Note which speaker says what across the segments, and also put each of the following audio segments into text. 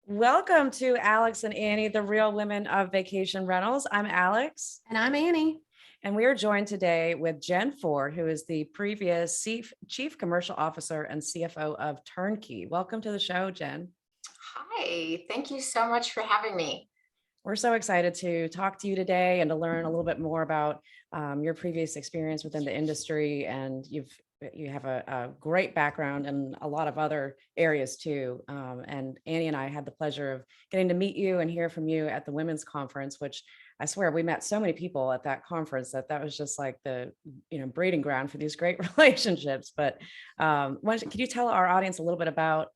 Speaker 1: Welcome to Alex and Annie, the real women of vacation rentals. I'm Alex.
Speaker 2: And I'm Annie.
Speaker 1: And we are joined today with Jen Ford, who is the previous Chief Commercial Officer and CFO of TurnKey. Welcome to the show, Jen.
Speaker 3: Hi, thank you so much for having me.
Speaker 1: We're so excited to talk to you today and to learn a little bit more about your previous experience within the industry. And you have a great background in a lot of other areas too. And Annie and I had the pleasure of getting to meet you and hear from you at the women's conference, which I swear we met so many people at that conference that was just like the breeding ground for these great relationships. But could you tell our audience a little bit about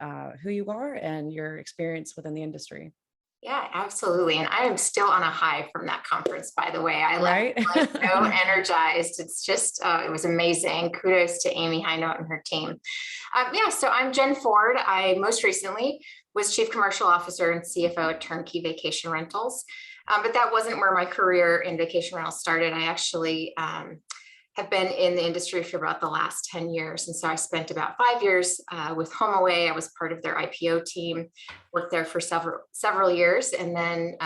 Speaker 1: who you are and your experience within the industry?
Speaker 3: Yeah, absolutely. And I am still on a high from that conference, by the way. I
Speaker 1: Right?
Speaker 3: left like so energized. It's just, it was amazing. Kudos to Amy Highnote and her team. So I'm Jen Ford. I most recently was Chief Commercial Officer and CFO at TurnKey Vacation Rentals. But that wasn't where my career in vacation rentals started. I actually have been in the industry for about the last 10 years. And so I spent about 5 years with HomeAway. I was part of their IPO team, worked there for several years. And then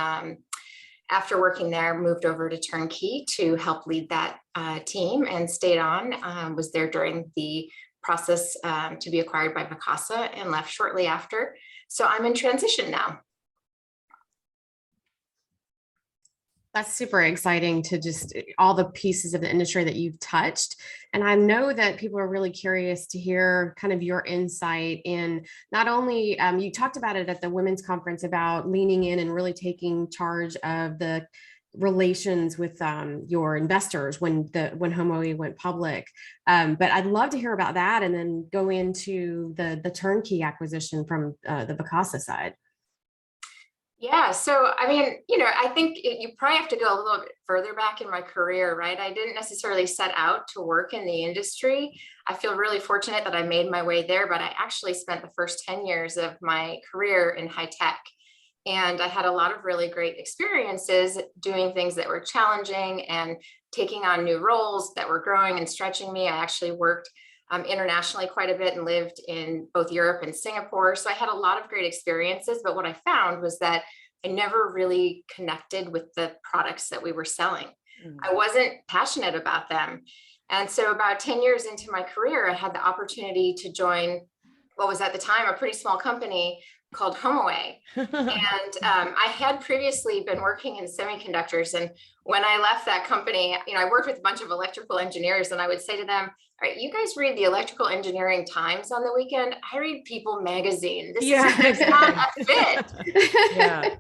Speaker 3: after working there, moved over to TurnKey to help lead that team and stayed on, was there during the process to be acquired by Vacasa and left shortly after. So I'm in transition now.
Speaker 2: That's super exciting to just all the pieces of the industry that you've touched. And I know that people are really curious to hear kind of your insight in not only, you talked about it at the women's conference about leaning in and really taking charge of the relations with your investors when HomeAway went public. But I'd love to hear about that and then go into the TurnKey acquisition from the Vacasa side.
Speaker 3: Yeah, so I mean, I think you probably have to go a little bit further back in my career, right? I didn't necessarily set out to work in the industry. I feel really fortunate that I made my way there, but I actually spent the first 10 years of my career in high tech. And I had a lot of really great experiences doing things that were challenging and taking on new roles that were growing and stretching me. I actually worked internationally quite a bit and lived in both Europe and Singapore. So I had a lot of great experiences, but what I found was that I never really connected with the products that we were selling. I wasn't passionate about them. And so about 10 years into my career, I had the opportunity to join what was at the time a pretty small company called HomeAway. And I had previously been working in semiconductors. And when I left that company, I worked with a bunch of electrical engineers, and I would say to them, all right, you guys read the Electrical Engineering Times on the weekend. I read People magazine. This is not a fit.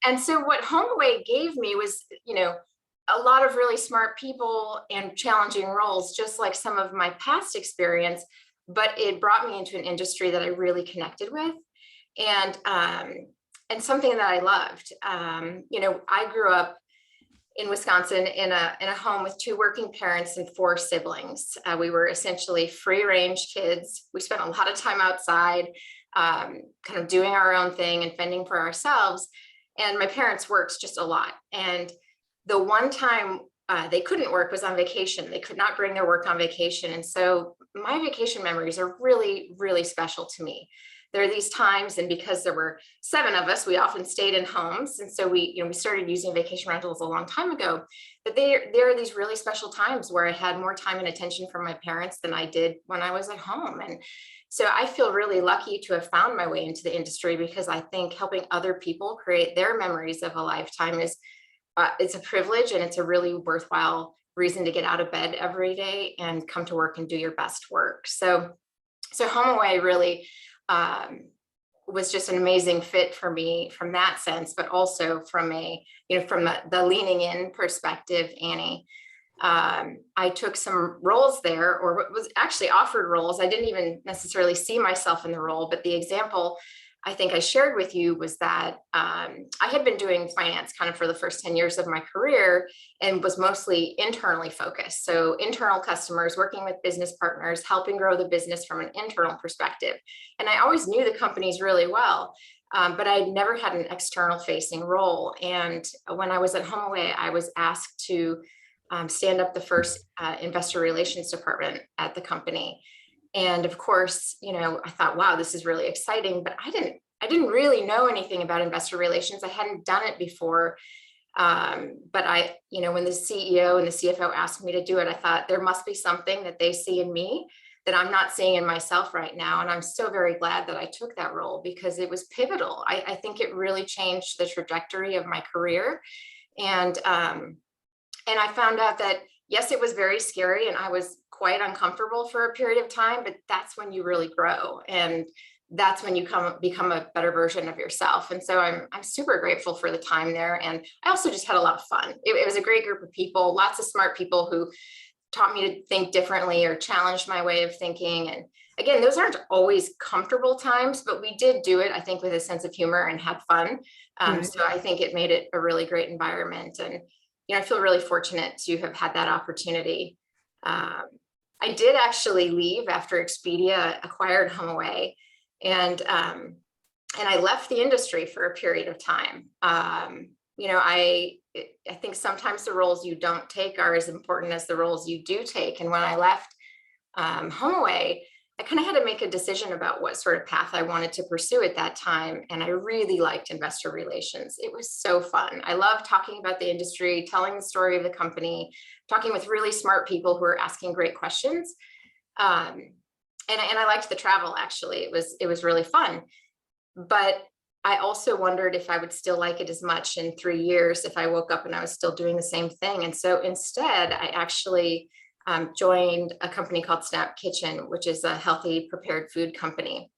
Speaker 3: And so what HomeAway gave me was, a lot of really smart people and challenging roles, just like some of my past experience, but it brought me into an industry that I really connected with. And something that I loved. I grew up in Wisconsin in a home with 2 working parents and 4 siblings. We were essentially free range kids. We spent a lot of time outside, kind of doing our own thing and fending for ourselves. And my parents worked just a lot. And the one time they couldn't work was on vacation. They could not bring their work on vacation. And so my vacation memories are really, really special to me. There are these times, and because there were 7 of us, we often stayed in homes. And so we started using vacation rentals a long time ago, but there are these really special times where I had more time and attention from my parents than I did when I was at home. And so I feel really lucky to have found my way into the industry, because I think helping other people create their memories of a lifetime is it's a privilege, and it's a really worthwhile reason to get out of bed every day and come to work and do your best work. So HomeAway really was just an amazing fit for me from that sense, but also from the leaning in perspective, Annie. I took some roles there, or was actually offered roles. I didn't even necessarily see myself in the role, but the example I think I shared with you was that I had been doing finance kind of for the first 10 years of my career and was mostly internally focused. So internal customers, working with business partners, helping grow the business from an internal perspective. And I always knew the companies really well, but I never had an external facing role. And when I was at HomeAway, I was asked to stand up the first investor relations department at the company. And of course, I thought, wow, this is really exciting, but I I didn't really know anything about investor relations. I hadn't done it before. But when the CEO and the CFO asked me to do it, I thought there must be something that they see in me that I'm not seeing in myself right now. And I'm so very glad that I took that role because it was pivotal. I think it really changed the trajectory of my career. And I found out that, yes, it was very scary and I was quite uncomfortable for a period of time, but that's when you really grow. And that's when you become a better version of yourself. And so I'm super grateful for the time there. And I also just had a lot of fun. It was a great group of people, lots of smart people who taught me to think differently or challenged my way of thinking. And again, those aren't always comfortable times, but we did do it, I think, with a sense of humor and had fun. So I think it made it a really great environment. And, I feel really fortunate to have had that opportunity. I did actually leave after Expedia acquired HomeAway. And I left the industry for a period of time. I think sometimes the roles you don't take are as important as the roles you do take. And when I left HomeAway, I kind of had to make a decision about what sort of path I wanted to pursue at that time. And I really liked investor relations. It was so fun. I love talking about the industry, telling the story of the company, talking with really smart people who are asking great questions. And I liked the travel, actually. It was really fun. But I also wondered if I would still like it as much in 3 years if I woke up and I was still doing the same thing. And so instead, I actually joined a company called Snap Kitchen, which is a healthy prepared food company.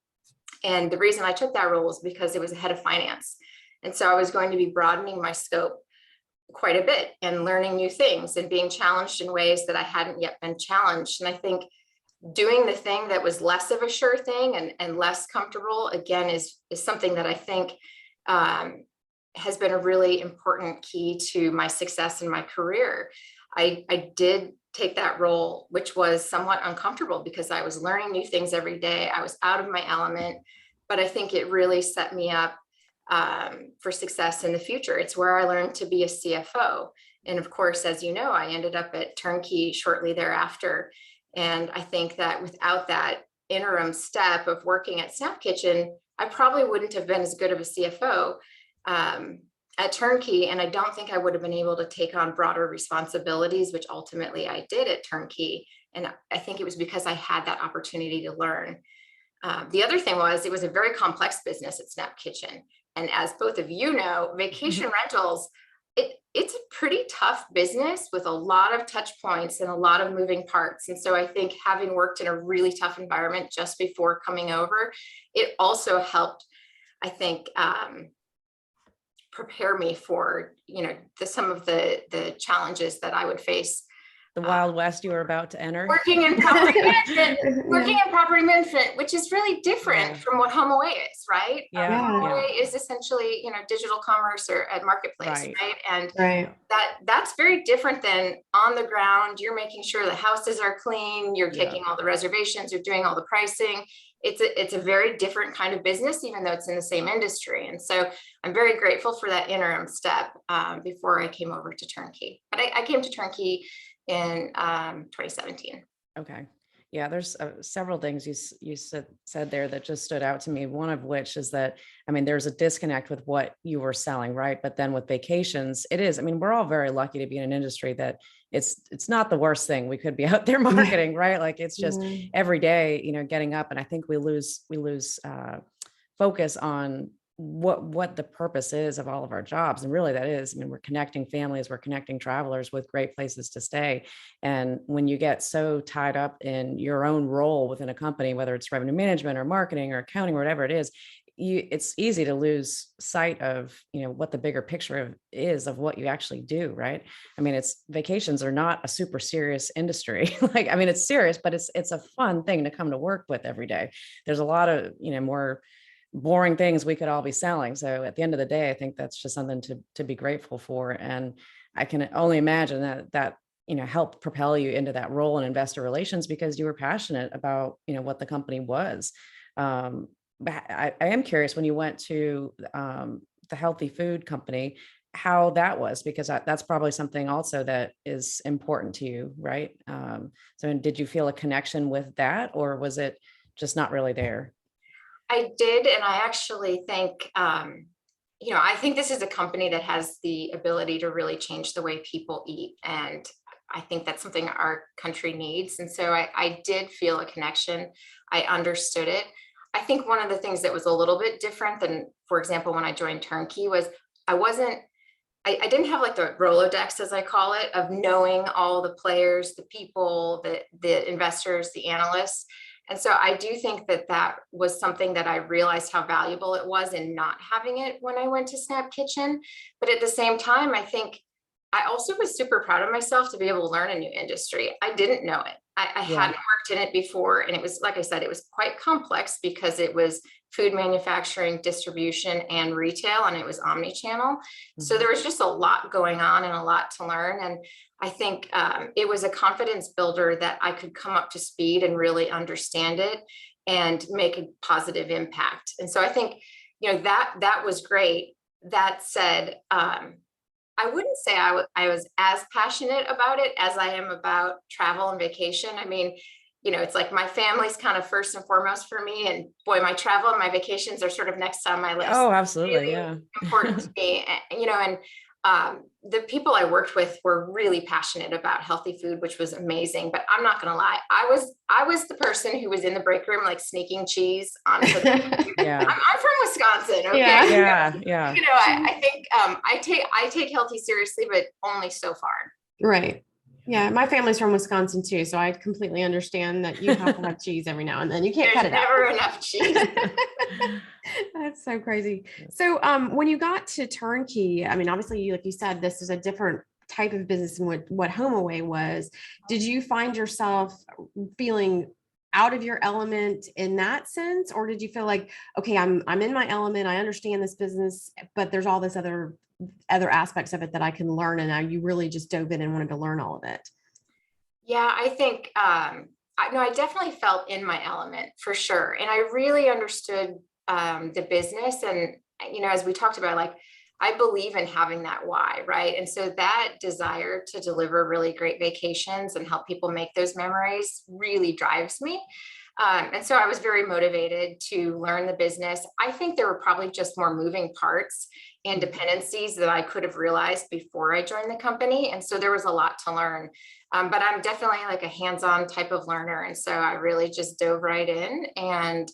Speaker 3: And the reason I took that role was because it was a head of finance. And so I was going to be broadening my scope quite a bit and learning new things and being challenged in ways that I hadn't yet been challenged. And I think doing the thing that was less of a sure thing and less comfortable, again, is something that I think has been a really important key to my success in my career. I did take that role, which was somewhat uncomfortable because I was learning new things every day. I was out of my element, but I think it really set me up for success in the future. It's where I learned to be a CFO. And of course, as you know, I ended up at TurnKey shortly thereafter. And I think that without that interim step of working at Snap Kitchen, I probably wouldn't have been as good of a CFO at TurnKey. And I don't think I would have been able to take on broader responsibilities, which ultimately I did at TurnKey. And I think it was because I had that opportunity to learn. The other thing was it was a very complex business at Snap Kitchen. And as both of you know, vacation rentals, it's a pretty tough business with a lot of touch points and a lot of moving parts. And so I think having worked in a really tough environment just before coming over, it also helped, I think, prepare me for, some of the challenges that I would face.
Speaker 1: The Wild West you were about to enter.
Speaker 3: Working in property management, which is really different from what HomeAway is, right? HomeAway is essentially, digital commerce or at marketplace, right? And that's very different than on the ground. You're making sure the houses are clean. You're taking all the reservations. You're doing all the pricing. It's a very different kind of business, even though it's in the same industry. And so I'm very grateful for that interim step before I came over to TurnKey. But I came to TurnKey in 2017.
Speaker 1: Okay. Yeah, there's several things you said there that just stood out to me. One of which is that, there's a disconnect with what you were selling, right? But then with vacations, it is, we're all very lucky to be in an industry that it's not the worst thing we could be out there marketing, right? Like it's just every day, getting up. And I think we lose focus on what the purpose is of all of our jobs. And really that is, we're connecting families, we're connecting travelers with great places to stay. And when you get so tied up in your own role within a company, whether it's revenue management or marketing or accounting or whatever it is, it's easy to lose sight of, what the bigger picture is of what you actually do. Right. Vacations are not a super serious industry. It's serious, but it's a fun thing to come to work with every day. There's a lot of, more boring things we could all be selling. So at the end of the day, I think that's just something to be grateful for. And I can only imagine that helped propel you into that role in investor relations because you were passionate about, what the company was. But I am curious when you went to the healthy food company, how that was, because that's probably something also that is important to you, right? So did you feel a connection with that, or was it just not really there?
Speaker 3: I did. And I actually think, I think this is a company that has the ability to really change the way people eat. And I think that's something our country needs. And so I did feel a connection. I understood it. I think one of the things that was a little bit different than, for example, when I joined TurnKey was I didn't have like the Rolodex, as I call it, of knowing all the players, the people, the investors, the analysts. And so I do think that was something that I realized how valuable it was in not having it when I went to Snap Kitchen. But at the same time, I think I also was super proud of myself to be able to learn a new industry. I didn't know it. I
Speaker 1: Yeah.
Speaker 3: hadn't worked in it before. And it was, like I said, it was quite complex because it was food manufacturing, distribution, and retail, and it was omni-channel. So
Speaker 1: Mhm.
Speaker 3: there was just a lot going on and a lot to learn. And I think it was a confidence builder that I could come up to speed and really understand it and make a positive impact. And so I think, that was great. That said, I wouldn't say I was as passionate about it as I am about travel and vacation. I mean, it's like my family's kind of first and foremost for me. And boy, my travel and my vacations are sort of next on my list.
Speaker 1: Oh, absolutely.
Speaker 3: Really
Speaker 1: Yeah.
Speaker 3: important to me. And the people I worked with were really passionate about healthy food, which was amazing. But I'm not going to lie, I was the person who was in the break room, like sneaking cheese onto the.
Speaker 1: Yeah.
Speaker 3: I'm from Wisconsin. Okay.
Speaker 2: Yeah.
Speaker 1: Yeah. Yeah.
Speaker 3: I think I take healthy seriously, but only so far.
Speaker 2: Right. Yeah, my family's from Wisconsin too, so I completely understand that you have to have cheese every now and then. You can't
Speaker 3: There's
Speaker 2: cut it out.
Speaker 3: never enough cheese.
Speaker 2: That's so crazy. So when you got to TurnKey, I mean, obviously, like you said, this is a different type of business than what HomeAway was. Did you find yourself feeling out of your element in that sense? Or did you feel like, okay, I'm in my element, I understand this business, but there's all this other aspects of it that I can learn, and now you really just dove in and wanted to learn all of it?
Speaker 3: Yeah, I think I definitely felt in my element for sure. And I really understood the business. And, as we talked about, like, I believe in having that why, right? And so that desire to deliver really great vacations and help people make those memories really drives me. And so I was very motivated to learn the business. I think there were probably just more moving parts and dependencies that I could have realized before I joined the company. And so there was a lot to learn. But I'm definitely like a hands-on type of learner. And so I really just dove right in and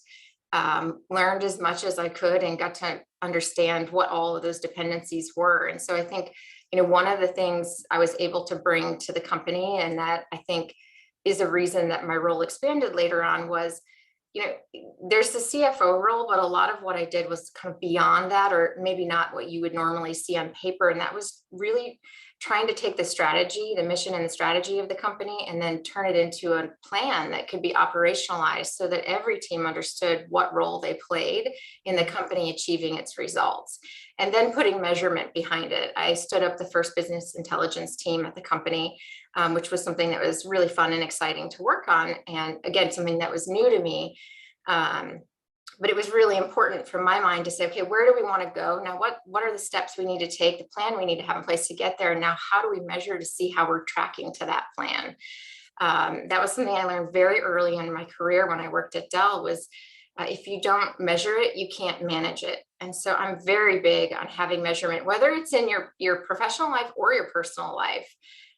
Speaker 3: learned as much as I could and got to understand what all of those dependencies were. And so I think, one of the things I was able to bring to the company, and that I think is a reason that my role expanded later on, was, there's the CFO role, but a lot of what I did was kind of beyond that, or maybe not what you would normally see on paper. And that was really trying to take the strategy, the mission and the strategy of the company, and then turn it into a plan that could be operationalized so that every team understood what role they played in the company achieving its results. And then putting measurement behind it. I stood up the first business intelligence team at the company, which was something that was really fun and exciting to work on. And again, something that was new to me. But it was really important from my mind to say, okay, where do we want to go? Now, what are the steps we need to take, the plan we need to have in place to get there? And now how do we measure to see how we're tracking to that plan? That was something I learned very early in my career when I worked at Dell, was if you don't measure it, you can't manage it. And so I'm very big on having measurement, whether it's in your professional life or your personal life.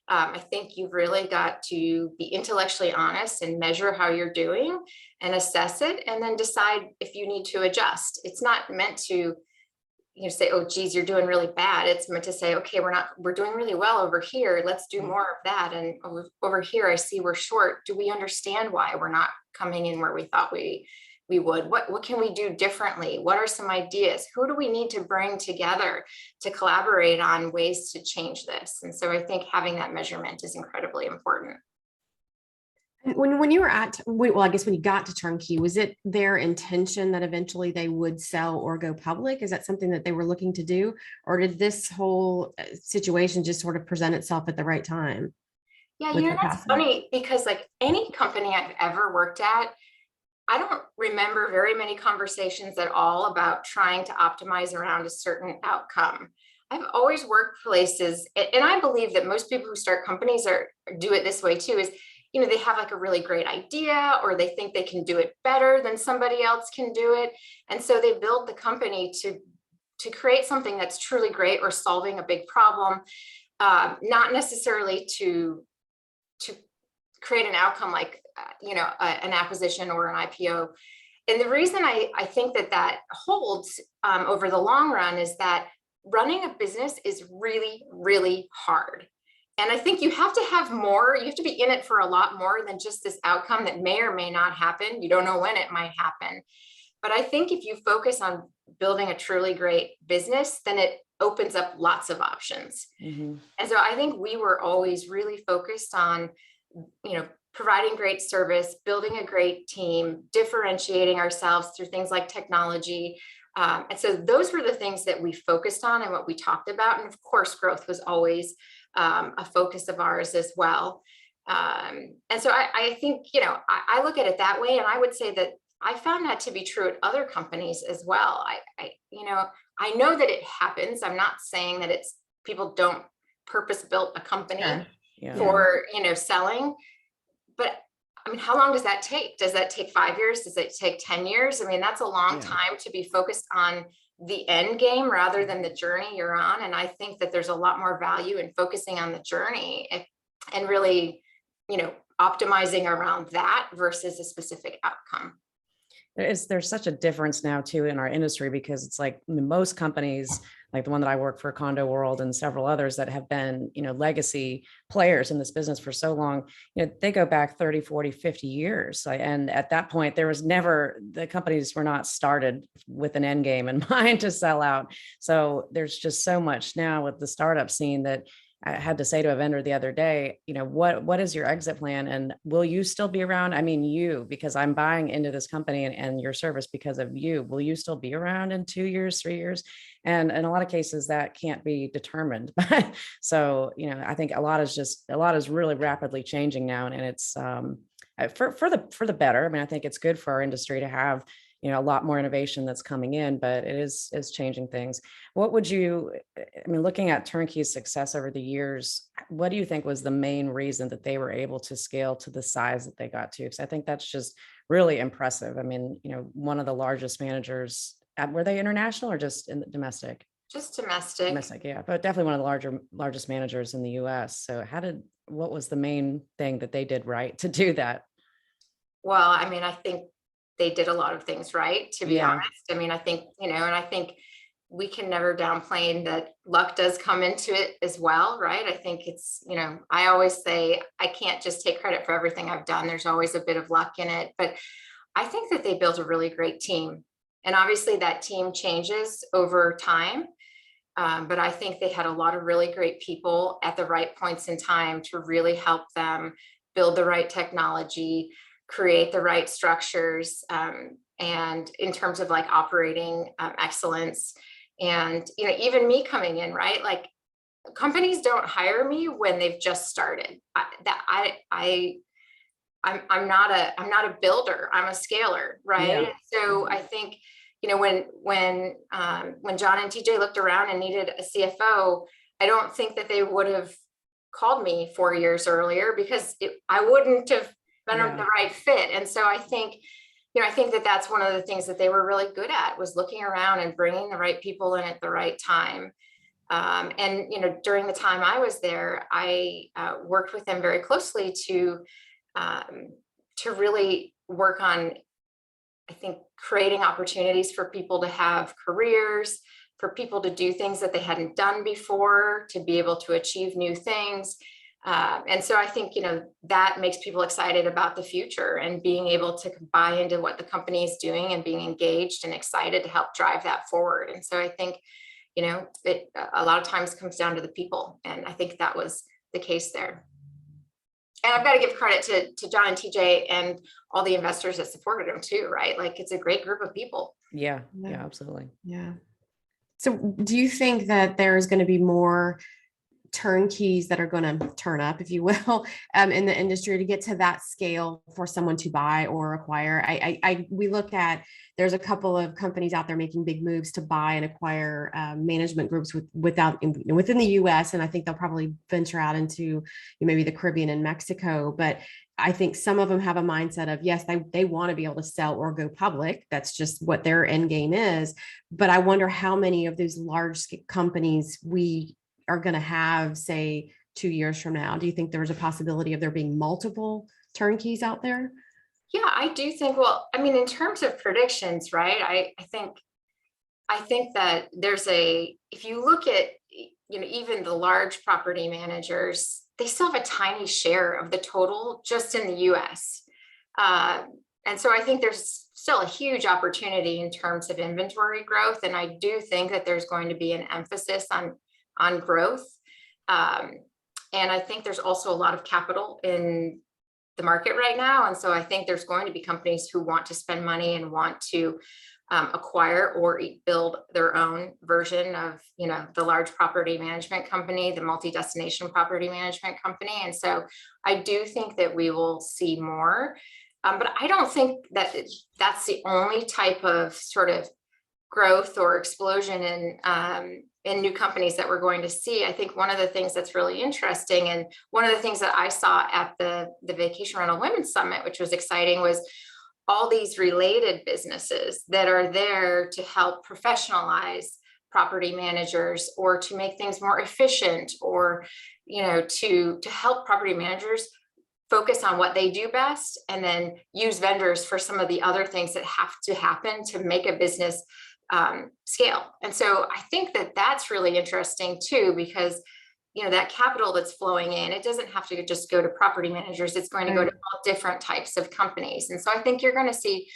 Speaker 3: I think you've really got to be intellectually honest and measure how you're doing and assess it, and then decide if you need to adjust. It's not meant to, say, oh, geez, you're doing really bad. It's meant to say, okay, we're doing really well over here. Let's do more of that. And over here, I see we're short. Do we understand why we're not coming in where we thought we would? What can we do differently? What are some ideas? Who do we need to bring together to collaborate on ways to change this? And so I think having that measurement is incredibly important.
Speaker 2: When you were I guess when you got to TurnKey, was it their intention that eventually they would sell or go public? Is that something that they were looking to do? Or did this whole situation just sort of present itself at the right time?
Speaker 3: Yeah,
Speaker 2: with your
Speaker 3: that's
Speaker 2: passing?
Speaker 3: funny, because like any company I've ever worked at, I don't remember very many conversations at all about trying to optimize around a certain outcome. I've always worked places, and I believe that most people who start companies do it this way too, is they have like a really great idea, or they think they can do it better than somebody else can do it. And so they build the company to create something that's truly great or solving a big problem, not necessarily to create an outcome like, an acquisition or an IPO. And the reason I think that holds over the long run is that running a business is really, really hard. And I think you have to have more, you have to be in it for a lot more than just this outcome that may or may not happen. You don't know when it might happen. But I think if you focus on building a truly great business, then it opens up lots of options. And so I think we were always really focused on, providing great service, building a great team, differentiating ourselves through things like technology. And so those were the things that we focused on and what we talked about. And of course, growth was always a focus of ours as well. And so I think, I look at it that way. And I would say that I found that to be true at other companies as well. I know that it happens. I'm not saying that it's people don't purpose built a company for, selling. But I mean, how long does that take? Does that take 5 years? Does it take 10 years? I mean, that's a long time to be focused on the end game rather than the journey you're on. And I think that there's a lot more value in focusing on the journey and really, optimizing around that versus a specific outcome.
Speaker 1: There's such a difference now too in our industry, because it's like most companies, like the one that I work for, Condo World, and several others that have been, legacy players in this business for so long, they go back 30, 40, 50 years. And at that point, the companies were not started with an end game in mind to sell out. So there's just so much now with the startup scene that I had to say to a vendor the other day, what is your exit plan, and will you still be around? I mean, because I'm buying into this company and your service because of you. Will you still be around in 2 years, 3 years? And in a lot of cases that can't be determined. So, I think a lot is really rapidly changing now, and it's for the better. I mean, I think it's good for our industry to have a lot more innovation that's coming in, but it is changing things. Looking at TurnKey's success over the years, what do you think was the main reason that they were able to scale to the size that they got to? Because I think that's just really impressive. I mean, one of the largest managers, were they international or just domestic?
Speaker 3: Just domestic.
Speaker 1: Domestic, yeah, but definitely one of the largest managers in the US. So what was the main thing that they did right to do that?
Speaker 3: Well, I mean, I think they did a lot of things right, to be honest. I mean, I think, and I think we can never downplay that luck does come into it as well, right? I think it's, I always say I can't just take credit for everything I've done. There's always a bit of luck in it, but I think that they built a really great team. And obviously that team changes over time. But I think they had a lot of really great people at the right points in time to really help them build the right technology, create the right structures, and in terms of like operating excellence. And, even me coming in, right? Like companies don't hire me when they've just started. I'm not a builder, I'm a scaler, right?
Speaker 1: Yeah.
Speaker 3: So I think, when John and TJ looked around and needed a CFO, I don't think that they would have called me 4 years earlier, because I wouldn't have been the right fit. And so I think, I think that that's one of the things that they were really good at, was looking around and bringing the right people in at the right time. And, during the time I was there, I worked with them very closely to really work on, I think, creating opportunities for people to have careers, for people to do things that they hadn't done before, to be able to achieve new things. And so I think, that makes people excited about the future and being able to buy into what the company is doing and being engaged and excited to help drive that forward. And so I think, it a lot of times comes down to the people. And I think that was the case there. And I've got to give credit to John and TJ and all the investors that supported him too, right? Like it's a great group of people.
Speaker 1: Yeah, absolutely.
Speaker 2: Yeah. So do you think that there's going to be more turnkeys that are going to turn up, if you will, in the industry to get to that scale for someone to buy or acquire? We look at, there's a couple of companies out there making big moves to buy and acquire management groups within the US. And I think they'll probably venture out into maybe the Caribbean and Mexico. But I think some of them have a mindset of, yes, they want to be able to sell or go public. That's just what their end game is. But I wonder how many of those large companies we are going to have, say, 2 years from now. Do you think there's a possibility of there being multiple turnkeys out there?
Speaker 3: Yeah, I do think, well, I mean, in terms of predictions, right? I think that if you look at, even the large property managers, they still have a tiny share of the total just in the US. And so I think there's still a huge opportunity in terms of inventory growth. And I do think that there's going to be an emphasis on growth. And I think there's also a lot of capital in the market right now. And so I think there's going to be companies who want to spend money and want to acquire or build their own version of, the large property management company, the multi-destination property management company. And so I do think that we will see more, but I don't think that that's the only type of sort of growth or explosion in new companies that we're going to see. I think one of the things that's really interesting, and one of the things that I saw at the Vacation Rental Women's Summit, which was exciting, was all these related businesses that are there to help professionalize property managers or to make things more efficient, or, to help property managers focus on what they do best and then use vendors for some of the other things that have to happen to make a business scale. And so I think that that's really interesting too, because that capital that's flowing in, it doesn't have to just go to property managers. It's going to go to all different types of companies. And so I think you're going to see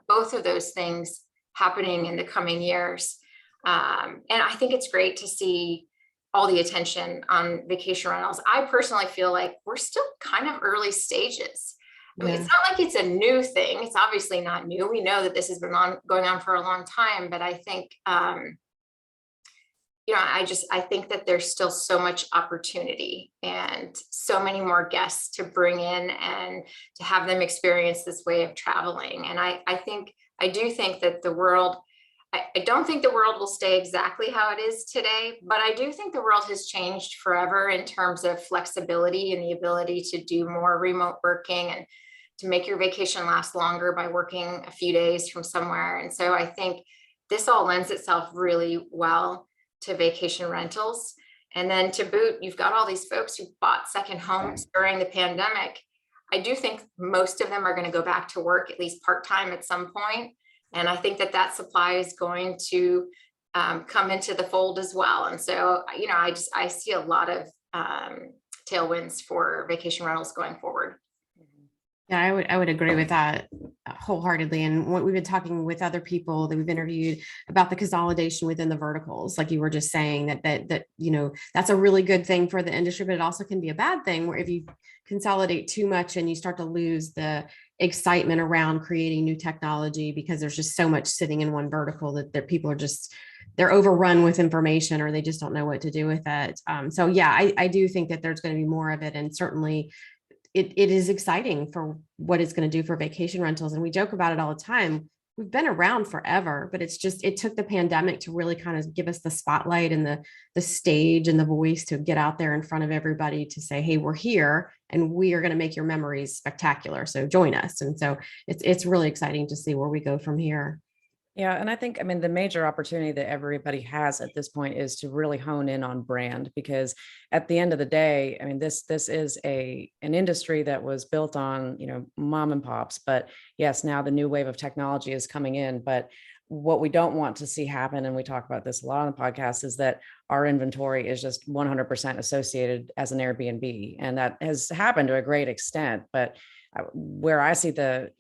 Speaker 3: both of those things happening in the coming years. And I think it's great to see all the attention on vacation rentals. I personally feel like we're still kind of early stages. I mean, it's not like it's a new thing. It's obviously not new. We know that this has been going on for a long time, but I think, I think that there's still so much opportunity and so many more guests to bring in and to have them experience this way of traveling. And I do think that the world, I don't think the world will stay exactly how it is today, but I do think the world has changed forever in terms of flexibility and the ability to do more remote working and to make your vacation last longer by working a few days from somewhere. And so I think this all lends itself really well to vacation rentals. And then to boot, you've got all these folks who bought second homes during the pandemic. I do think most of them are going to go back to work at least part-time at some point. And I think that supply is going to come into the fold as well. And so, I see a lot of tailwinds for vacation rentals going forward.
Speaker 2: Yeah, I would agree with that wholeheartedly. And what we've been talking with other people that we've interviewed about the consolidation within the verticals, like you were just saying, that that's a really good thing for the industry, but it also can be a bad thing where if you consolidate too much and you start to lose the excitement around creating new technology because there's just so much sitting in one vertical that people are they're overrun with information or they just don't know what to do with it. So yeah, I do think that there's going to be more of it, and certainly it is exciting for what it's going to do for vacation rentals. And we joke about it all the time. We've been around forever, but it took the pandemic to really kind of give us the spotlight and the stage and the voice to get out there in front of everybody to say, hey, we're here and we are going to make your memories spectacular. So join us. And so it's really exciting to see where we go from here.
Speaker 1: Yeah. And I think, the major opportunity that everybody has at this point is to really hone in on brand, because at the end of the day, this is an industry that was built on, mom and pops, but yes, now the new wave of technology is coming in. But what we don't want to see happen, and we talk about this a lot on the podcast, is that our inventory is just 100% associated as an Airbnb. And that has happened to a great extent. But where I see the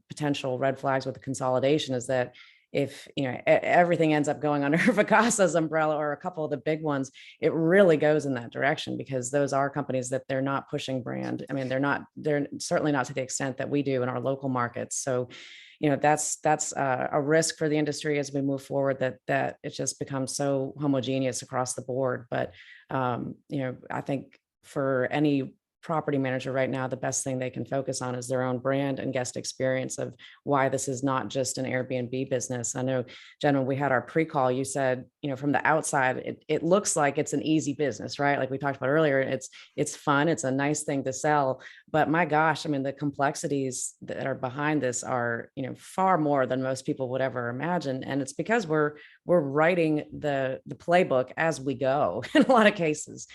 Speaker 1: potential red flags with the consolidation is that if everything ends up going under Vacasa's umbrella or a couple of the big ones, it really goes in that direction, because those are companies that they're not pushing brand. They're certainly not to the extent that we do in our local markets. So, that's a risk for the industry as we move forward, that it just becomes so homogeneous across the board. But, I think for any property manager right now, the best thing they can focus on is their own brand and guest experience of why this is not just an Airbnb business. I know, Jen, when we had our pre-call, you said, from the outside, it looks like it's an easy business, right? Like we talked about earlier, it's fun. It's a nice thing to sell, but my gosh, I mean, the complexities that are behind this are, far more than most people would ever imagine. And it's because we're writing the playbook as we go in a lot of cases,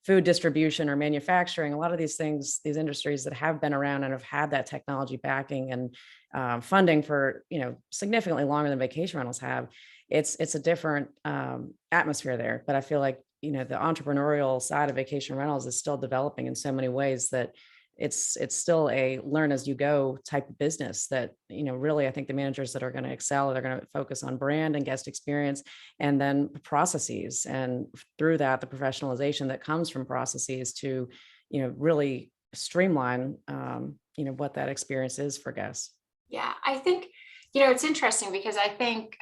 Speaker 1: food distribution or manufacturing, a lot of these things, these industries that have been around and have had that technology backing and funding for, significantly longer than vacation rentals have, it's a different atmosphere there. But I feel like, the entrepreneurial side of vacation rentals is still developing in so many ways that it's still a learn as you go type of business that, really, I think the managers that are going to excel, they're going to focus on brand and guest experience and then processes. And through that, the professionalization that comes from processes to, really streamline, what that experience is for guests.
Speaker 3: Yeah, I think, it's interesting because I think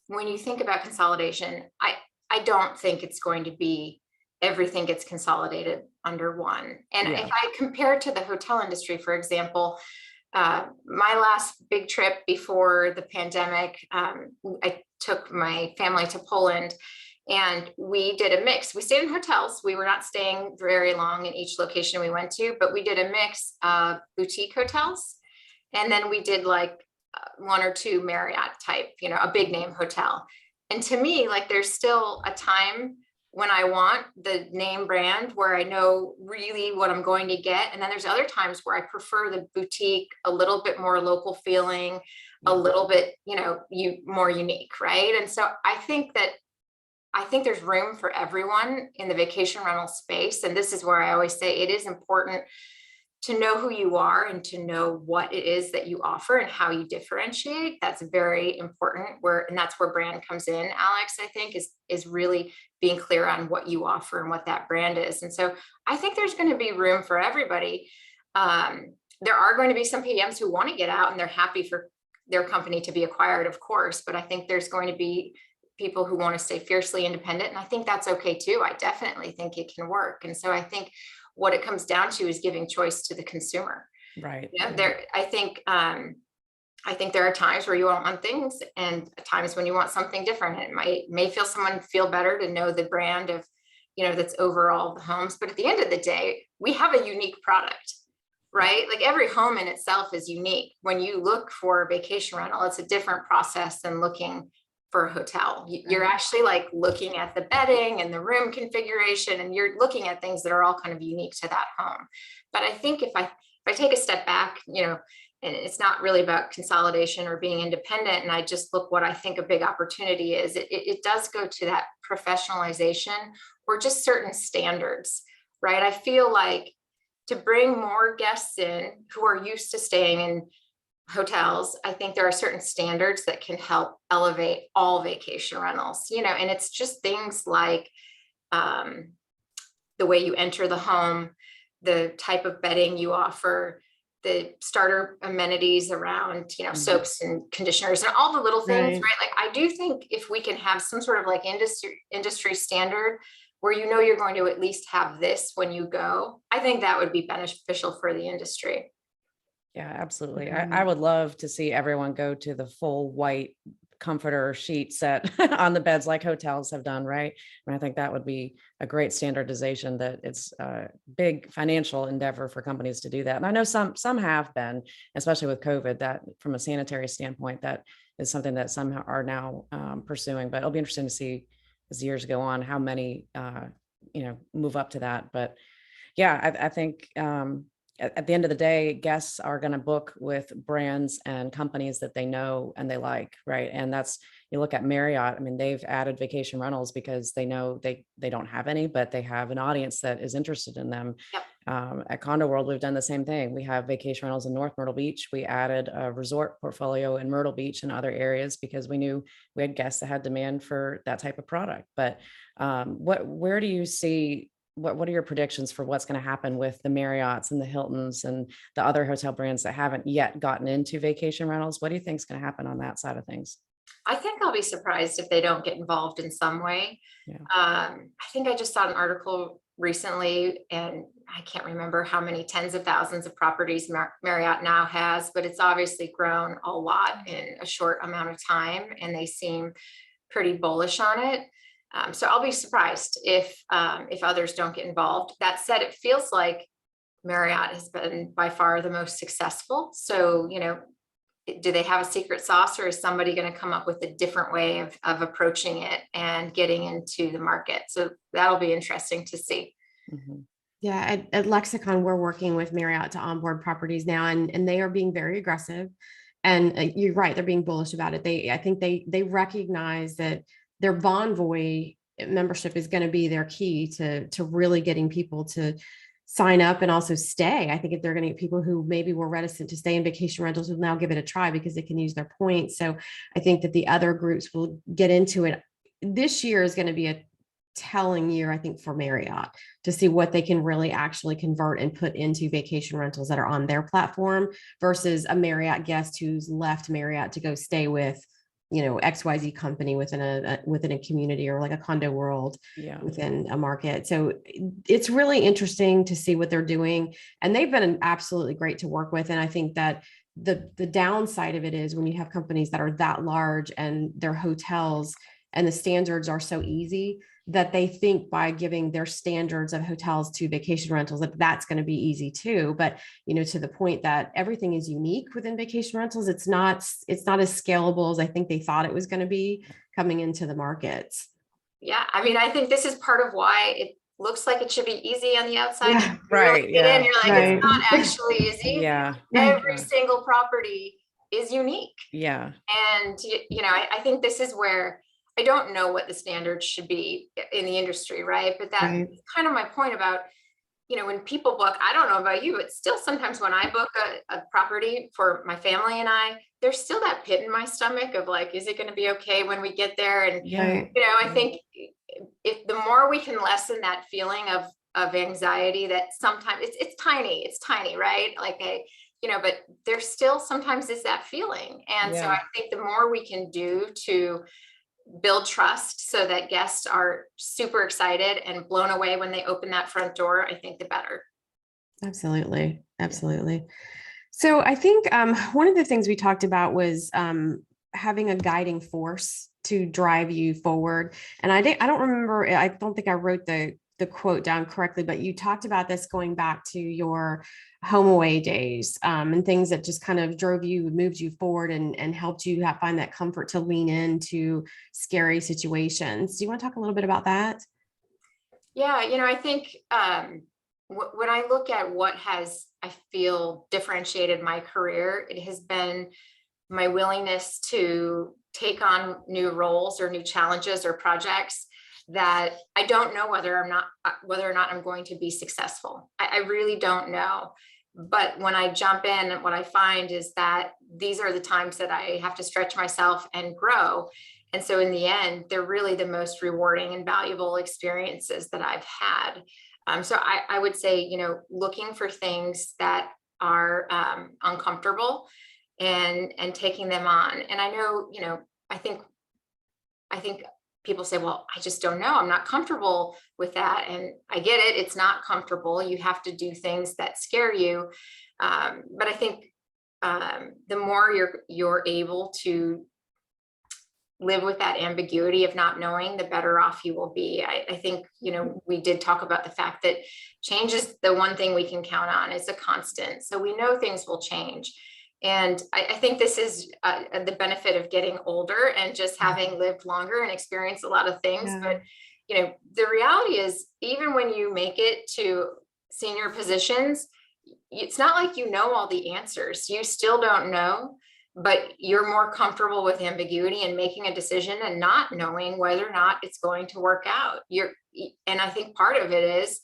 Speaker 3: when you think about consolidation, I don't think it's going to be everything gets consolidated under one. And
Speaker 1: Yeah.
Speaker 3: if I compare to the hotel industry, for example, my last big trip before the pandemic, I took my family to Poland and we did a mix. We stayed in hotels. We were not staying very long in each location we went to, but we did a mix of boutique hotels. And then we did like one or two Marriott type, a big name hotel. And to me, like there's still a time when I want the name brand where I know really what I'm going to get. And then there's other times where I prefer the boutique, a little bit more local feeling, a little bit, more unique, right? And so I think there's room for everyone in the vacation rental space. And this is where I always say it is important to know who you are and to know what it is that you offer and how you differentiate. That's very important, and that's where brand comes in, Alex, I think is really being clear on what you offer and what that brand is. And so I think there's going to be room for everybody. There are going to be some PMs who want to get out and they're happy for their company to be acquired, of course, but I think there's going to be people who want to stay fiercely independent. And I think that's okay too. I definitely think it can work. And so I think what it comes down to is giving choice to the consumer.
Speaker 1: Right.
Speaker 3: I think there are times where you want one things and times when you want something different. It may feel better to know the brand of, that's overall the homes. But at the end of the day, we have a unique product, right? Like every home in itself is unique. When you look for a vacation rental, it's a different process than looking for a hotel. You're actually like looking at the bedding and the room configuration, and you're looking at things that are all kind of unique to that home. But I think if I take a step back, and it's not really about consolidation or being independent, and I just look what I think a big opportunity is, it does go to that professionalization or just certain standards, right? I feel like to bring more guests in who are used to staying in hotels, I think there are certain standards that can help elevate all vacation rentals, and it's just things like the way you enter the home, the type of bedding you offer, the starter amenities around, soaps and conditioners and all the little things, right? Like I do think if we can have some sort of like industry standard where you're going to at least have this when you go, I think that would be beneficial for the industry.
Speaker 1: Yeah, absolutely. I would love to see everyone go to the full white comforter sheet set on the beds like hotels have done, right? And I think that would be a great standardization. That it's a big financial endeavor for companies to do that. And I know some have been, especially with COVID, that from a sanitary standpoint, that is something that some are now pursuing. But it'll be interesting to see as years go on how many move up to that. But yeah, I think at the end of the day, guests are going to book with brands and companies that they know and they like, right? And that's, you look at Marriott, I mean, they've added vacation rentals because they know they don't have any, but they have an audience that is interested in them.
Speaker 3: Yep.
Speaker 1: At Condo World, we've done the same thing. We have vacation rentals in North Myrtle Beach. We added a resort portfolio in Myrtle Beach and other areas because we knew we had guests that had demand for that type of product. But where do you see, what are your predictions for what's going to happen with the Marriotts and the Hiltons and the other hotel brands that haven't yet gotten into vacation rentals? What do you think is going to happen on that side of things?
Speaker 3: I think I'll be surprised if they don't get involved in some way.
Speaker 1: Yeah.
Speaker 3: I think I just saw an article recently, and I can't remember how many tens of thousands of properties Marriott now has, but it's obviously grown a lot in a short amount of time, and they seem pretty bullish on it. So I'll be surprised if others don't get involved. That said, it feels like Marriott has been by far the most successful. So, do they have a secret sauce, or is somebody going to come up with a different way of approaching it and getting into the market? So that'll be interesting to see.
Speaker 1: Mhm.
Speaker 2: Yeah, at Lexicon, we're working with Marriott to onboard properties now, and they are being very aggressive. And you're right, they're being bullish about it. I think they recognize that their Bonvoy membership is going to be their key to really getting people to sign up and also stay. I think if they're going to get people who maybe were reticent to stay in vacation rentals will now give it a try because they can use their points. So I think that the other groups will get into it. This year is going to be a telling year, I think, for Marriott to see what they can really actually convert and put into vacation rentals that are on their platform versus a Marriott guest who's left Marriott to go stay with, XYZ company within a community, or like a condo world
Speaker 1: Yeah.
Speaker 2: within a market. So it's really interesting to see what they're doing. And they've been absolutely great to work with. And I think that the downside of it is when you have companies that are that large and their hotels and the standards are so easy, that they think by giving their standards of hotels to vacation rentals, that that's going to be easy too. But, to the point that everything is unique within vacation rentals, it's not as scalable as I think they thought it was going to be coming into the markets.
Speaker 3: Yeah. I mean, I think this is part of why it looks like it should be easy on the outside.
Speaker 2: Yeah,
Speaker 1: right.
Speaker 3: Get in,
Speaker 1: Yeah.
Speaker 3: you're like,
Speaker 2: right.
Speaker 3: It's not actually easy.
Speaker 1: Yeah.
Speaker 3: Every single property is unique.
Speaker 1: Yeah.
Speaker 3: And, I think this is where I don't know what the standards should be in the industry, right? But that's
Speaker 2: Right.
Speaker 3: kind of my point about, when people book, I don't know about you, but still sometimes when I book a property for my family and there's still that pit in my stomach of like, is it going to be okay when we get there? And,
Speaker 1: Yeah.
Speaker 3: I think if the more we can lessen that feeling of anxiety, that sometimes it's tiny, right? Like but there still sometimes is that feeling. And so I think the more we can do to build trust so that guests are super excited and blown away when they open that front door, I think the better.
Speaker 2: Absolutely. Absolutely. So I think one of the things we talked about was having a guiding force to drive you forward. And I don't remember, I don't think I wrote the quote down correctly, but you talked about this going back to your HomeAway days and things that just kind of moved you forward and helped you find that comfort to lean into scary situations. Do you want to talk a little bit about that?
Speaker 3: Yeah, I think when I look at what has, I feel, differentiated my career, it has been my willingness to take on new roles or new challenges or projects that I don't know whether or not I'm going to be successful. I really don't know. But when I jump in, what I find is that these are the times that I have to stretch myself and grow. And so in the end, they're really the most rewarding and valuable experiences that I've had. So I would say, looking for things that are uncomfortable and taking them on. And I know, I think people say, well, I just don't know. I'm not comfortable with that. And I get it. It's not comfortable. You have to do things that scare you. But I think the more you're able to live with that ambiguity of not knowing, the better off you will be. I think, we did talk about the fact that change is the one thing we can count on. It's a constant. So we know things will change. And I think this is the benefit of getting older and just having lived longer and experienced a lot of things.
Speaker 2: Yeah.
Speaker 3: But, the reality is, even when you make it to senior positions, it's not like you know all the answers. You still don't know, but you're more comfortable with ambiguity and making a decision and not knowing whether or not it's going to work out. And I think part of it is,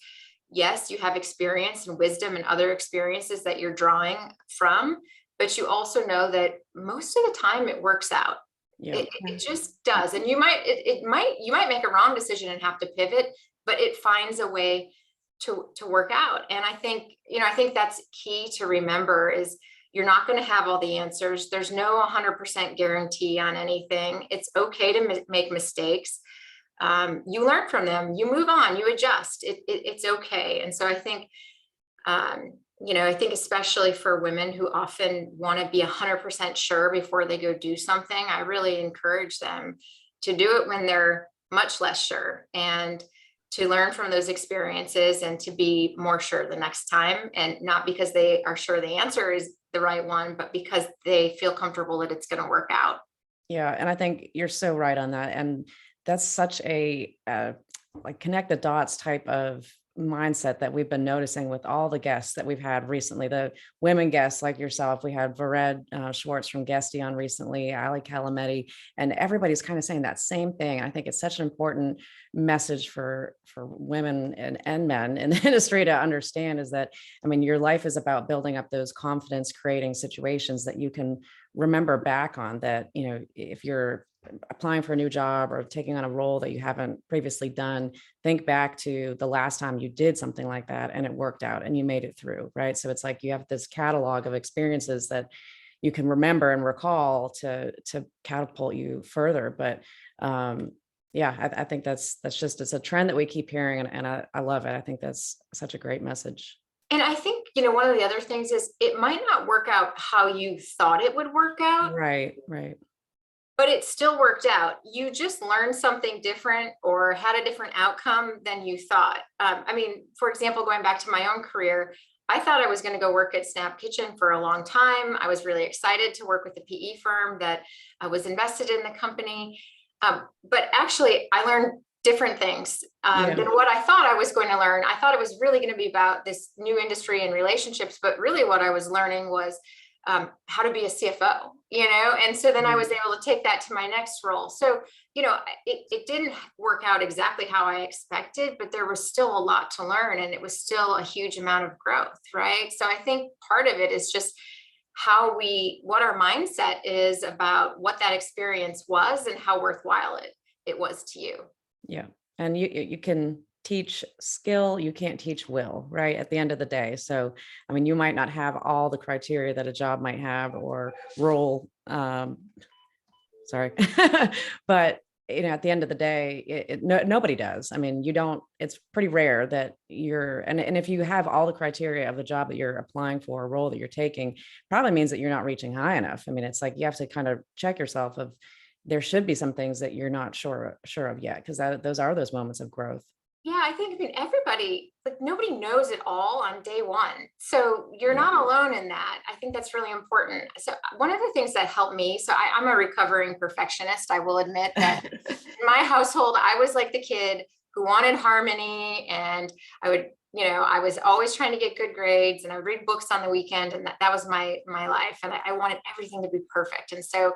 Speaker 3: yes, you have experience and wisdom and other experiences that you're drawing from, but you also know that most of the time it works out.
Speaker 1: Yeah.
Speaker 3: It just does. And you might make a wrong decision and have to pivot, but it finds a way to work out. And I think that's key to remember is, You're not going to have all the answers. There's no 100% guarantee on anything. It's okay to make mistakes. You learn from them, you move on, you adjust. It's okay. And so I think, I think especially for women who often want to be 100% sure before they go do something, I really encourage them to do it when they're much less sure, and to learn from those experiences and to be more sure the next time. And not because they are sure the answer is the right one, but because they feel comfortable that it's going to work out.
Speaker 1: Yeah. And I think you're so right on that. And that's such a like connect the dots type of mindset that we've been noticing with all the guests that we've had recently. The women guests like yourself, we had Vered Schwartz from Guesty on recently, Ali Calametti, and everybody's kind of saying that same thing. I think it's such an important message for women and men in the industry to understand, is that, I mean, your life is about building up those confidence creating situations that you can remember back on, that, if you're applying for a new job or taking on a role that you haven't previously done, think back to the last time you did something like that and it worked out and you made it through, right? So it's like you have this catalog of experiences that you can remember and recall to catapult you further. But I think that's just, it's a trend that we keep hearing, and I love it. I think that's such a great message.
Speaker 3: And I think, one of the other things is it might not work out how you thought it would work out.
Speaker 1: Right.
Speaker 3: But it still worked out. You just learned something different or had a different outcome than you thought. For example, going back to my own career, I thought I was going to go work at Snap Kitchen for a long time. I was really excited to work with the PE firm that was invested in the company. But actually, I learned different things than what I thought I was going to learn. I thought it was really going to be about this new industry and relationships, but really what I was learning was how to be a CFO, and so then I was able to take that to my next role. So, it didn't work out exactly how I expected, but there was still a lot to learn, and it was still a huge amount of growth, right? So I think part of it is just what our mindset is about what that experience was and how worthwhile it was to you.
Speaker 1: Yeah. And you can teach skill, you can't teach will, right? At the end of the day. So, I mean, you might not have all the criteria that a job might have or role, sorry, but at the end of the day, nobody does. I mean, it's pretty rare that and if you have all the criteria of the job that you're applying for, a role that you're taking, probably means that you're not reaching high enough. I mean, it's like, you have to kind of check yourself of, there should be some things that you're not sure of yet, because those are those moments of growth.
Speaker 3: Yeah, I mean, everybody, nobody knows it all on day one. So you're not alone in that. I think that's really important. So one of the things that helped me, so I'm a recovering perfectionist. I will admit that in my household, I was like the kid who wanted harmony, and I was always trying to get good grades, and I would read books on the weekend, and that was my life. And I wanted everything to be perfect. And so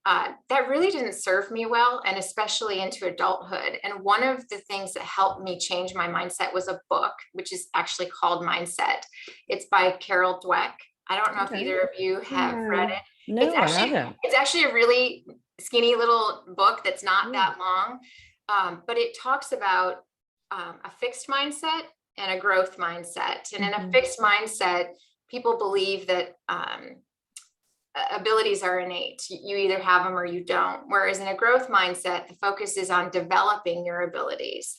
Speaker 3: that really didn't serve me well, and especially into adulthood. And one of the things that helped me change my mindset was a book, which is actually called Mindset. It's by Carol Dweck. I don't know if either of you have read it.
Speaker 1: No, I haven't.
Speaker 3: It's actually a really skinny little book that's not that long, but it talks about a fixed mindset and a growth mindset. And in a fixed mindset, people believe that abilities are innate. You either have them or you don't. Whereas in a growth mindset, the focus is on developing your abilities.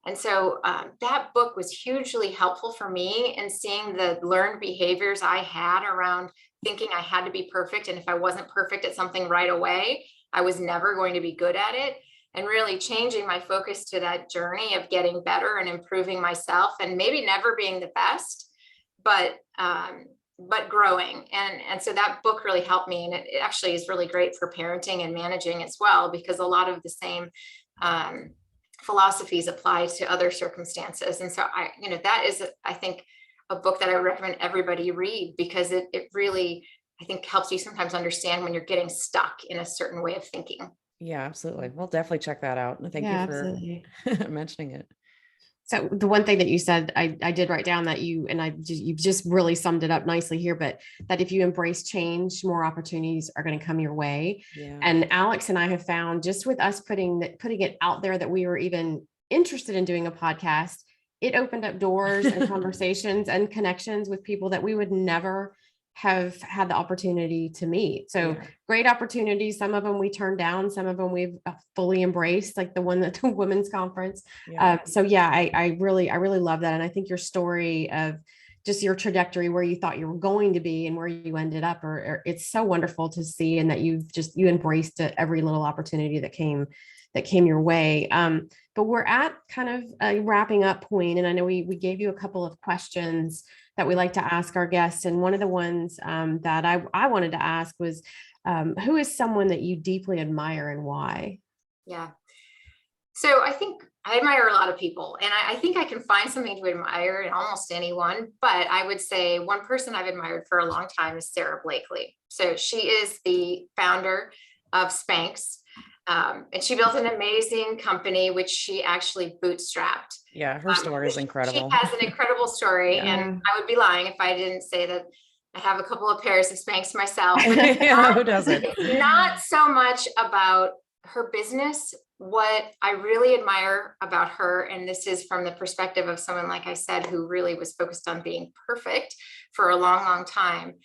Speaker 3: And so that book was hugely helpful for me in seeing the learned behaviors I had around thinking I had to be perfect. And if I wasn't perfect at something right away, I was never going to be good at it. And really changing my focus to that journey of getting better and improving myself, and maybe never being the best, but growing. And so that book really helped me. And it actually is really great for parenting and managing as well, because a lot of the same philosophies apply to other circumstances. And so that is, I think, a book that I recommend everybody read, because it really, I think, helps you sometimes understand when you're getting stuck in a certain way of thinking.
Speaker 1: Yeah, absolutely. We'll definitely check that out. And thank you for mentioning it.
Speaker 2: So the one thing that you said, I did write down that you've just really summed it up nicely here, but that if you embrace change, more opportunities are going to come your way.
Speaker 1: Yeah.
Speaker 2: And Alex and I have found, just with us putting it out there that we were even interested in doing a podcast, it opened up doors and conversations and connections with people that we would never have had the opportunity to meet. So
Speaker 1: Yeah.
Speaker 2: great opportunities. Some of them we turned down, some of them we've fully embraced, like the one that the women's conference.
Speaker 1: Yeah.
Speaker 2: So yeah, I really love that. And I think your story of just your trajectory, where you thought you were going to be and where you ended up, or it's so wonderful to see, and that you embraced every little opportunity that came your way. But we're at kind of a wrapping up point, and I know we gave you a couple of questions that we like to ask our guests. And one of the ones that I wanted to ask was, who is someone that you deeply admire and why?
Speaker 3: Yeah. So I think I admire a lot of people, and I think I can find something to admire in almost anyone. But I would say one person I've admired for a long time is Sarah Blakely. So she is the founder of Spanx. And she built an amazing company, which she actually bootstrapped.
Speaker 1: Yeah. Her story is incredible.
Speaker 3: She has an incredible story.
Speaker 2: Yeah.
Speaker 3: And I would be lying if I didn't say that I have a couple of pairs of Spanx myself. But
Speaker 1: Yeah, who doesn't?
Speaker 3: it's not so much about her business. What I really admire about her, and this is from the perspective of someone, like I said, who really was focused on being perfect for a long, long time,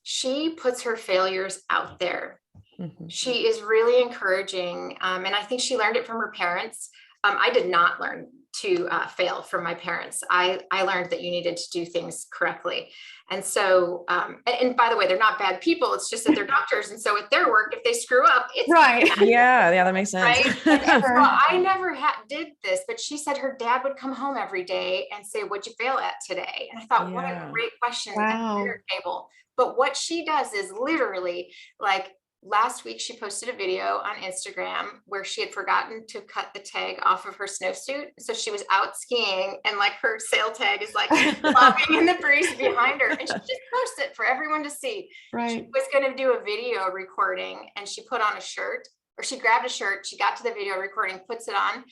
Speaker 3: she puts her failures out there.
Speaker 1: Mhm.
Speaker 3: She is really encouraging. And I think she learned it from her parents. I did not learn to fail from my parents. I learned that you needed to do things correctly. And so, and by the way, they're not bad people. It's just that they're doctors. And so with their work, if they screw up, it's
Speaker 2: Right.
Speaker 1: Yeah, that makes sense.
Speaker 3: right. And so I never did this, but she said her dad would come home every day and say, "What'd you fail at today?" And I thought, what a
Speaker 1: Yeah.
Speaker 3: great question at
Speaker 2: Wow.
Speaker 3: the dinner table. But what she does is literally, like, last week, she posted a video on Instagram where she had forgotten to cut the tag off of her snowsuit. So she was out skiing, and like her sail tag is like flopping in the breeze behind her. And she just posted it for everyone to see. She
Speaker 2: Right.
Speaker 3: was going to do a video recording, and she put on a shirt, or she grabbed a shirt. She got to the video recording, puts it on.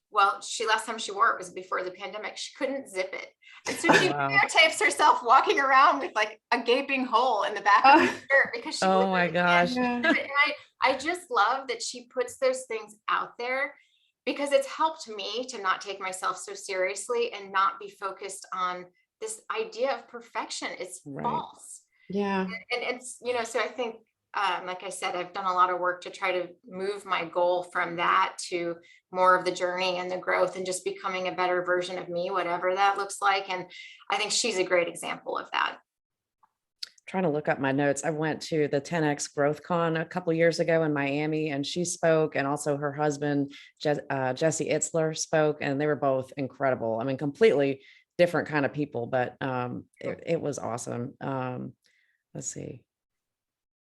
Speaker 3: Well, last time she wore it was before the pandemic. She couldn't zip it. And so she
Speaker 1: Wow.
Speaker 3: videotapes herself walking around with like a gaping hole in the back of her shirt because she
Speaker 1: Oh my
Speaker 3: literally
Speaker 1: gosh.
Speaker 3: can't zip it. And I just love that she puts those things out there, because it's helped me to not take myself so seriously and not be focused on this idea of perfection. It's
Speaker 1: Right.
Speaker 3: false.
Speaker 2: Yeah.
Speaker 3: And it's, so I think, like I said, I've done a lot of work to try to move my goal from that to more of the journey and the growth and just becoming a better version of me, whatever that looks like. And I think she's a great example of that.
Speaker 1: Trying to look up my notes. I went to the 10X Growth Con a couple years ago in Miami, and she spoke, and also her husband, Jesse Itzler, spoke, and they were both incredible. I mean, completely different kind of people, but it was awesome. Let's see.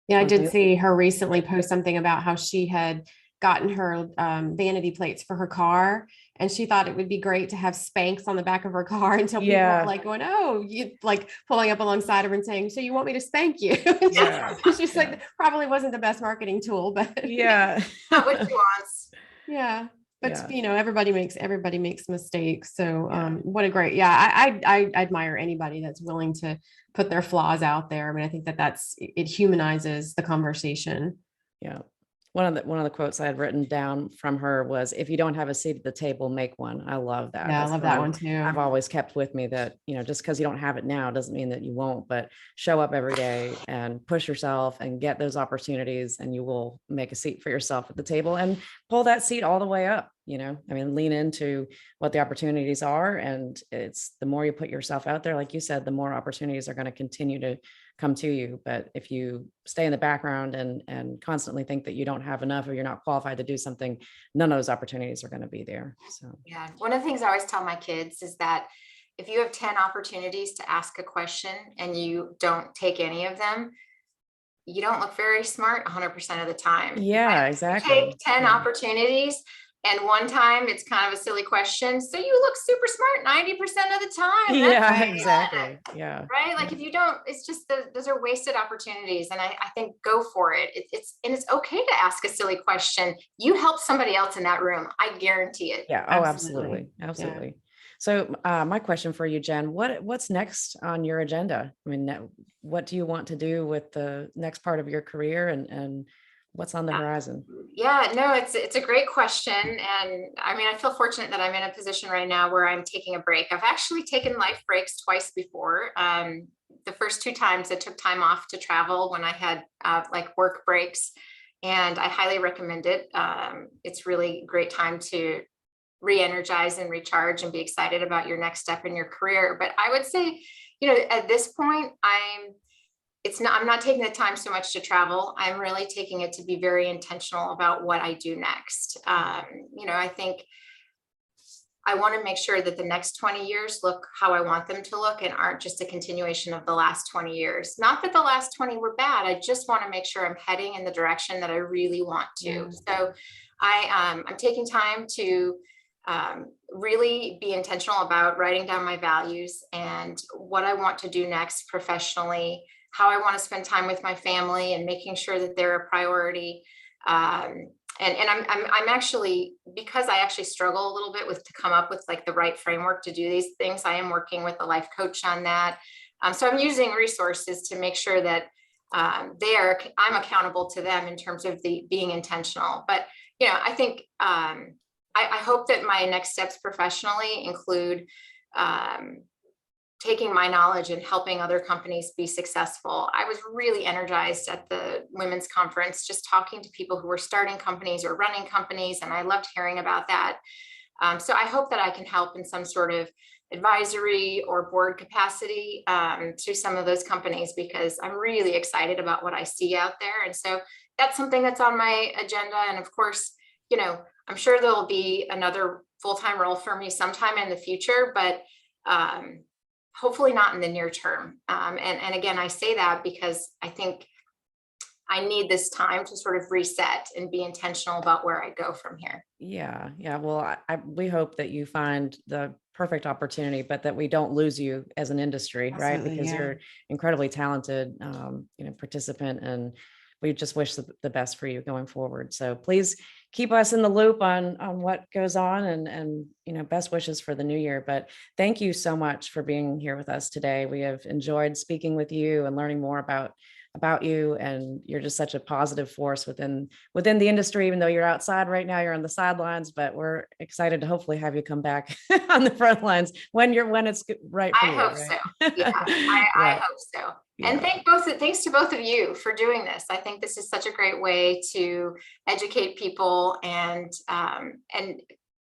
Speaker 2: Yeah, I did see her recently post something about how she had gotten her vanity plates for her car, and she thought it would be great to have Spanx on the back of her car until people
Speaker 1: Yeah.
Speaker 2: were like going, "Oh," you like pulling up alongside her and saying, "So you want me to spank you?"
Speaker 1: Yeah.
Speaker 2: It's just like probably wasn't the best marketing tool, but
Speaker 1: Yeah.
Speaker 3: Not what she wants.
Speaker 2: yeah. But
Speaker 1: Yeah.
Speaker 2: everybody makes mistakes. So
Speaker 1: Yeah.
Speaker 2: what a great, I admire anybody that's willing to put their flaws out there. I mean, I think it humanizes the conversation.
Speaker 1: Yeah. One of the quotes I had written down from her was, "If you don't have a seat at the table, make one." I love that.
Speaker 2: Yeah, I
Speaker 1: That's
Speaker 2: love
Speaker 1: what
Speaker 2: that one too.
Speaker 1: I've always kept with me, that, just because you don't have it now doesn't mean that you won't, but show up every day and push yourself and get those opportunities, and you will make a seat for yourself at the table and pull that seat all the way up. I mean, lean into what the opportunities are. And it's the more you put yourself out there, like you said, the more opportunities are going to continue to come to you. But if you stay in the background and constantly think that you don't have enough, or you're not qualified to do something, none of those opportunities are going to be there. So
Speaker 3: Yeah. One of the things I always tell my kids is that if you have 10 opportunities to ask a question and you don't take any of them, you don't look very smart 100% of the time.
Speaker 1: yeah,
Speaker 3: You
Speaker 1: exactly.
Speaker 3: take 10
Speaker 1: Yeah.
Speaker 3: opportunities, and one time it's kind of a silly question, so you look super smart 90% of the time.
Speaker 1: Yeah,
Speaker 3: That's good,
Speaker 1: exactly. Yeah.
Speaker 3: right? Like, if you don't, it's just those are wasted opportunities. And I think go for it. It's okay to ask a silly question. You help somebody else in that room. I guarantee it.
Speaker 1: Yeah. Oh,
Speaker 2: Absolutely.
Speaker 1: absolutely. Absolutely. So my question for you, Jen, what's next on your agenda? I mean, what do you want to do with the next part of your career, and what's on the horizon?
Speaker 3: Yeah, no, it's a great question. And I mean, I feel fortunate that I'm in a position right now where I'm taking a break. I've actually taken life breaks twice before. the first 2 times I took time off to travel when I had like work breaks, and I highly recommend it. It's really a great time to re-energize and recharge and be excited about your next step in your career. But I would say, at this point, I'm not taking the time so much to travel. I'm really taking it to be very intentional about what I do next. I think I want to make sure that the next 20 years look how I want them to look and aren't just a continuation of the last 20 years. Not that the last 20 were bad. I just want to make sure I'm heading in the direction that I really want to.
Speaker 2: Yeah.
Speaker 3: So I'm taking time to really be intentional about writing down my values and what I want to do next professionally, how I want to spend time with my family and making sure that they're a priority. I'm actually, because I actually struggle a little bit to come up with like the right framework to do these things, I am working with a life coach on that. So I'm using resources to make sure that I'm accountable to them in terms of being intentional. But, I think I hope that my next steps professionally include taking my knowledge and helping other companies be successful. I was really energized at the women's conference, just talking to people who were starting companies or running companies, and I loved hearing about that. So I hope that I can help in some sort of advisory or board capacity to some of those companies, because I'm really excited about what I see out there. And so that's something that's on my agenda. And of course, I'm sure there'll be another full-time role for me sometime in the future, but hopefully not in the near term. And again, I say that because I think I need this time to sort of reset and be intentional about where I go from here.
Speaker 1: Yeah. Well, we hope that you find the perfect opportunity, but that we don't lose you as an industry, right?
Speaker 2: Absolutely,
Speaker 1: Because
Speaker 2: yeah.
Speaker 1: you're incredibly talented, participant, and we just wish the best for you going forward. So please keep us in the loop on what goes on, and best wishes for the new year. But thank you so much for being here with us today. We have enjoyed speaking with you and learning more about you, and you're just such a positive force within the industry. Even though you're outside right now, you're on the sidelines, but we're excited to hopefully have you come back on the front lines when it's right for
Speaker 3: I
Speaker 1: you,
Speaker 3: hope
Speaker 1: right?
Speaker 3: so. Yeah, I hope so.
Speaker 1: Yeah.
Speaker 3: And thanks to both of you for doing this. I think this is such a great way to educate people and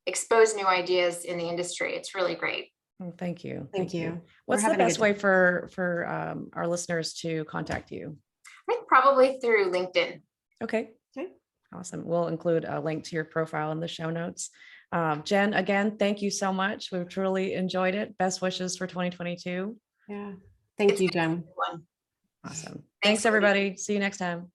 Speaker 3: expose new ideas in the industry. It's really great.
Speaker 1: Well, thank you.
Speaker 2: Thank you. We're
Speaker 1: What's the
Speaker 2: having a
Speaker 1: best
Speaker 2: good
Speaker 1: way
Speaker 2: time.
Speaker 1: for our listeners to contact you?
Speaker 3: I think probably through LinkedIn.
Speaker 1: Okay.
Speaker 2: Okay.
Speaker 1: Awesome. We'll include a link to your profile in the show notes. Jen, again, thank you so much. We've truly enjoyed it. Best wishes for 2022.
Speaker 2: Yeah. Thank you, Jen.
Speaker 3: One.
Speaker 1: Awesome.
Speaker 3: Thanks,
Speaker 1: Thanks, everybody. See you next time.